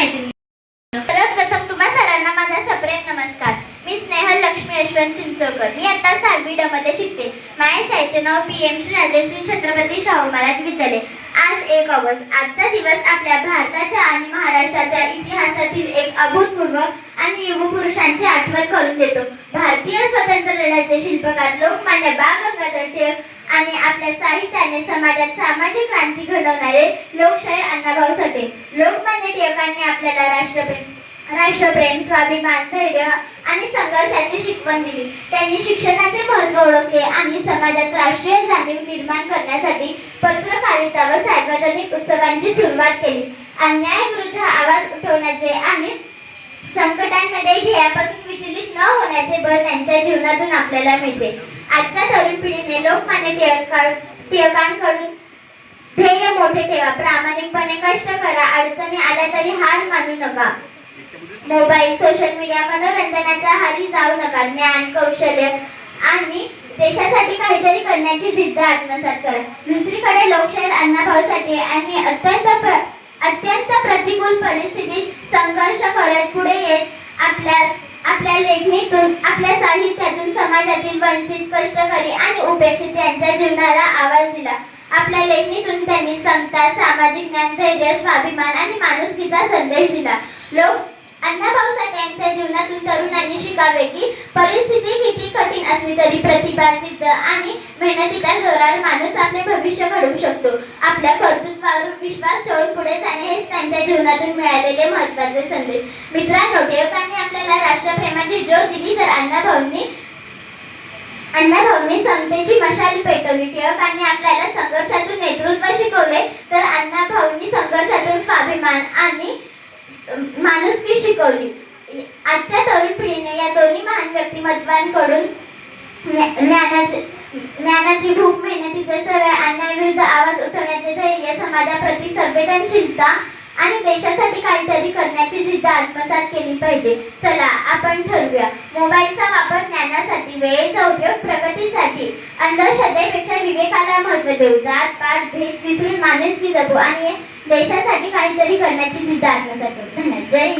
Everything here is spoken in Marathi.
मैत्रिणी, सर्वप्रथम तुम्हा सर्वांना माझा सप्रेम नमस्कार. मी स्नेहल लक्ष्मी यशवंत चिंचोळकर. मी आता 6वी ड मध्ये शिकते. माझ्या शाळेचे नाव PM श्री राजश्री छत्रपती शाहू महाराज विद्यालय. आज 1 ऑगस्ट. आजचा दिवस आपल्या भारताच्या आणि महाराष्ट्राच्या इतिहासातील एक अभूतपूर्व आणि युगपुरुषांची आठवण करून देतो. भारतीय स्वातंत्र्य लढ्याचे शिल्पकार लोकमान्य बाळ गंगाधर टिळक आणि आपल्या साहित्याने समाजात सामाजिक क्रांती घडवणारे लोकशाहीर अण्णाभाऊ साठे. लोकमान्य टिळकांनी आपल्याला राष्ट्रप्रेम, स्वाभिमान, धैर्य आणि संघर्षाची शिकवण दिली. त्यांनी शिक्षणाचे महत्त्व ओळखले आणि समाजात राष्ट्रीय जाणीव निर्माण करण्यासाठी पत्रकारिता व सार्वजनिक उत्सवांची सुरुवात केली. अन्यायाविरुद्ध आवाज उठवण्याचे आणि संकटांमध्ये ध्येयापासून विचलित न होण्याचे बळ त्यांच्या जीवनातून आपल्याला मिळते. आजच्या तरुण पिढीने लोकमान्य टिळकांकडून ध्येय मोठे ठेवा, प्रामाणिकपणे कष्ट करा, अडचणी आल्या तरी हार मानू नका, मोबाईल, सोशल मीडिया, मनोरंजनाच्या आहारी जाऊ नका, ज्ञान, कौशल्य आणि देशासाठी काहीतरी करण्याची जिद्द आत्मसात करा. दुसरीकडे लोकशाहीर अण्णाभाऊ साठे यांनी अत्यंत प्रतिकूल परिस्थितीत संघर्ष करत पुढे येत आपल्या लेखणीतून, आपल्या साहित्यातून समाजातील वंचित, कष्टकरी आणि उपेक्षित यांच्या जीवनाला आवाज दिला. आपल्या लेखणीतून त्यांनी समता, सामाजिक ज्ञान, धैर्य, स्वाभिमान आणि माणुसकीचा संदेश दिला. अण्णाभाऊ साठे यांच्या जीवनातून तरुणांनी शिकावे की परिस्थिती किती कठीण असली तरी प्रतिभा, जिद्द आणि मेहनतीच्या जोरावर माणूस आपले भविष्य घडवू शकतो. आपल्या कर्तृत्वावर विश्वास ठेवून पुढे जाणे हेच त्यांच्या जीवनातून मिळालेले महत्त्वाचे संदेश. मित्रांनो, टिळकांनी आपल्याला राष्ट्रप्रेमाची ज्योत दिली तर अण्णाभाऊंनी समतेची मशाल पेटवली. टिळकांनी आपल्याला संघर्षातून नेतृत्व शिकवले तर अण्णाभाऊंनी संघर्षातून स्वाभिमान आणि माणुसकी शिकवली. आजच्या तरुण पिढीने या दोन्ही महान व्यक्तिमत्वांकडून ज्ञानाची भूक, मेहनतीचे सवय, अन्यायाविरुद्ध आवाज उठवण्याचे धैर्य, समाजाप्रती संवेदनशीलता आणि देशासाठी काहीतरी करण्याची जिद्द आत्मसात केली पाहिजे. चला आपण ठरवूया, मोबाईलचा वापर ज्ञानासाठी, वेळेचा उपयोग प्रगतीसाठी, अंधश्रद्धेपेक्षा विवेकाला महत्त्व देऊ, जात पात भेद विसरून माणुसकी जपू आणि देशासाठी काहीतरी करण्याची जिद्द आत्मसात करू. धन्यवाद. जय हिंद.